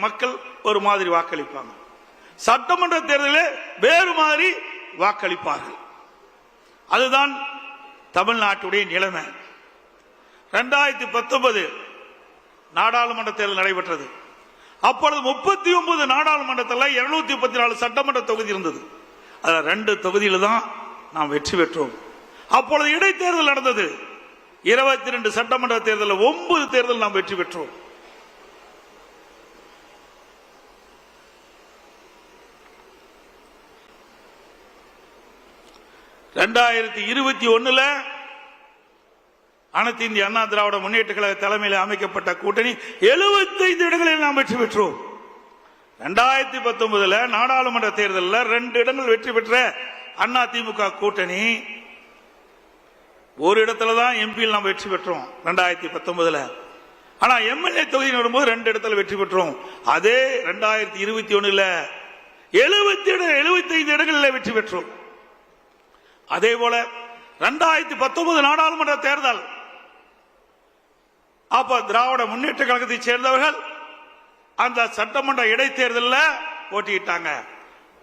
மக்கள் ஒரு மாதிரி வாக்களிப்பாங்க, சட்டமன்ற தேர்தலில் வேறு மாதிரி வாக்களிப்பார்கள். அதுதான் தமிழ்நாட்டுடைய நிலைமை. 2019 நாடாளுமன்ற தேர்தல் நடைபெற்றது. அப்பொழுது 39 நாடாளுமன்றத்தில் 234 சட்டமன்ற தொகுதி இருந்தது. அதில் 2 தொகுதியில் தான் நாம் வெற்றி பெற்றோம். அப்பொழுது இடைத்தேர்தல் நடந்தது. 22 சட்டமன்ற தேர்தலில் 9 தேர்தல் நாம் வெற்றி பெற்றோம். ரெண்டாயிரத்தி 21 அனைத்து இந்திய அண்ணா திராவிட முன்னேற்ற கழக தலைமையில் அமைக்கப்பட்ட கூட்டணி 75 இடங்களில் நாம் வெற்றி பெற்றோம். 2019 நாடாளுமன்ற தேர்தலில் 2 இடங்கள் வெற்றி பெற்ற அண்ணா திமுக கூட்டணி ஒரு இடத்துல தான் எம்பியில் நாம் வெற்றி பெற்றோம் 2019. ஆனா எம்எல்ஏ தொகுதி வரும்போது 2 இடத்துல வெற்றி பெற்றோம். அதே 2021 75 இடங்களில் வெற்றி பெற்றோம். அதே போல 2019 நாடாளுமன்ற தேர்தல் அப்ப திராவிட முன்னேற்ற கழகத்தை சேர்ந்தவர்கள் அந்த சட்டமன்ற இடைத்தேர்தலில் போட்டியிட்டாங்க.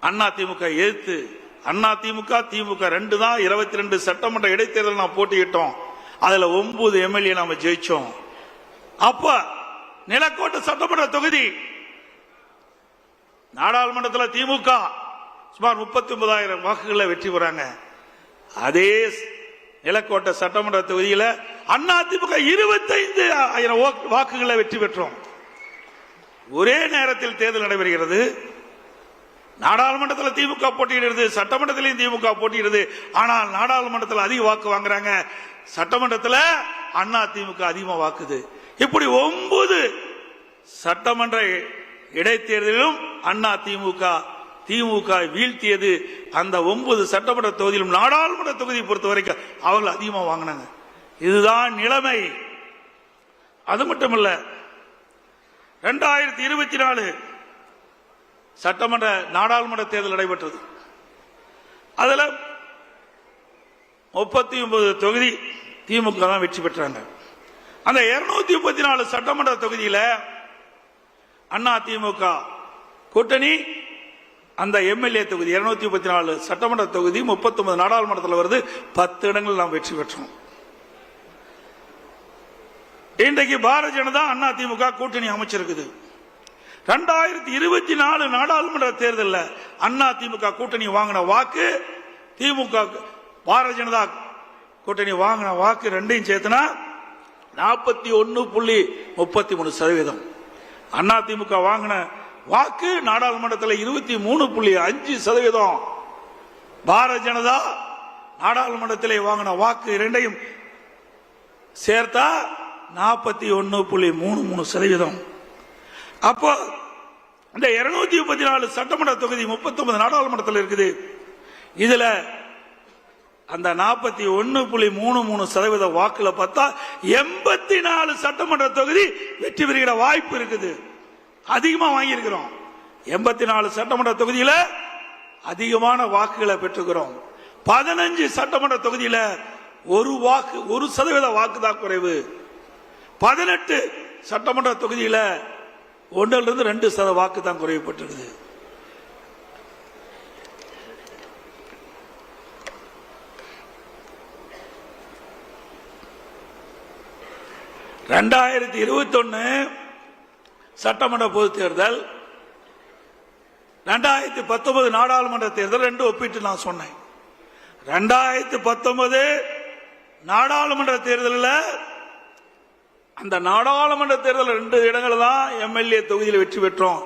அண்ணா திமுக எதிர்த்து அண்ணா திமுக திமுக 2 தான் 22 சட்டமன்ற இடைத்தேர்தல் நாம் போட்டியிட்டோம். அதுல 9 எம்எல்ஏ நாம ஜெயிச்சோம். அப்ப நிலக்கோட்டை சட்டமன்ற தொகுதி நாடாளுமன்றத்தில் திமுக சுமார் 39,000 வாக்குகளை வெற்றி பெறாங்க. அதே நிலக்கோட்டை சட்டமன்ற தொகுதியில் அண்ணா திமுக 25,000 வாக்குகளை வெற்றி பெற்றோம். ஒரே நேரத்தில் தேர்தல் நடைபெறுகிறது. நாடாளுமன்றத்தில் திமுக போட்டியிடுறது, சட்டமன்றத்திலையும் திமுக போட்டியிடுது. ஆனால் நாடாளுமன்றத்தில் அதிக வாக்கு வாங்குறாங்க, சட்டமன்றத்தில் அண்ணா திமுக அதிகமாக வாக்குது. இப்படி 9 சட்டமன்ற இடைத்தேர்தலிலும் அண்ணா திமுக வீழ்த்தியது. அந்த 9 சட்டமன்ற தொகுதியிலும் நாடாளுமன்ற தொகுதியை பொறுத்த வரைக்கும் அவங்க அதிகமாக வாங்கினாங்க. இதுதான் நிலைமை. அது மட்டுமல்ல, 2024 சட்டமன்ற நாடாளுமன்ற தேர்தல் நடைபெற்றது. அதுல 39 தொகுதி திமுக தான் வெற்றி பெற்றாங்க. அந்த 234 சட்டமன்ற தொகுதியில் அண்ணா திமுக கூட்டணி அந்த எம்எல்ஏ தொகுதி 234 சட்டமன்ற தொகுதி 39 நாடாளுமன்றத்தில் வருது. 10 இடங்கள் நாம் வெற்றி பெற்றோம். இன்றைக்கு பாரதிய ஜனதா அண்ணா திமுக கூட்டணி அமைச்சிருக்குது. 2024 நாடாளுமன்ற தேர்தலில் அண்ணா திமுக கூட்டணி வாங்கின வாக்கு திமுக பாரதிய ஜனதா கூட்டணி வாங்கின வாக்கு ரெண்டையும் சேர்த்துனா 41.33%. அண்ணா திமுக வாங்கின வாக்கு நாடாளுமன்றத்தில் 23.5%. பாரதிய ஜனதா நாடாளுமன்றத்தில் வாங்கின வாக்கு இரண்டையும் சேர்த்தா 41.33%. அப்போ இந்த 234 சட்டமன்ற தொகுதி 39 நாடாளுமன்றத்தில் இருக்குது. இதுல அந்த 41.33% வாக்குல பார்த்தா 84 சட்டமன்ற தொகுதி வெற்றி பெறுகிற வாய்ப்பு இருக்குது. அதிகமா வாங்கியிருக்கிறோம். 84 சட்டமன்ற தொகுதியில அதிகமான வாக்குகளை பெற்றுக்கிறோம். 15 சட்டமன்ற தொகுதியில 1% வாக்கு தான் குறைவு. 18 சட்டமன்ற தொகுதியில 1-2% வாக்கு தான் குறைவுபட்டிருக்குது. சட்டமன்ற பொது தேர்தல் 2019 நாடாளுமன்ற தேர்தல் 2 ஒப்பிட்டு நான் சொன்னேன். 2019 நாடாளுமன்ற தேர்தலில் அந்த நாடாளுமன்ற தேர்தல் 2 இடங்கள் தான் எம்எல்ஏ தொகுதியில் வெற்றி பெற்றோம்.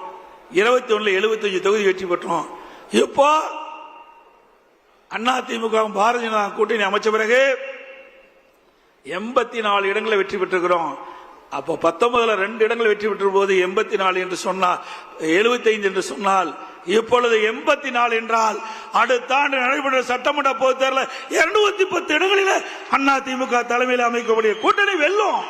21 75 தொகுதி வெற்றி பெற்றோம். இப்போ அண்ணா திமுக பாரதிய ஜனதா கூட்டணி அமைச்ச பிறகு 84 இடங்களை வெற்றி பெற்றிருக்கிறோம். அப்போ 19 2 இடங்கள் வெற்றி பெற்ற போது 84 என்று சொன்னால் 75 என்று சொன்னால் இப்பொழுது 84 என்றால் அடுத்த ஆண்டு நடைபெற்ற சட்டமன்ற பொதுத் தேர்தலில் 210 இடங்களில் அண்ணா திமுக தலைமையில் அமைக்கக்கூடிய கூட்டணி வெல்லும்.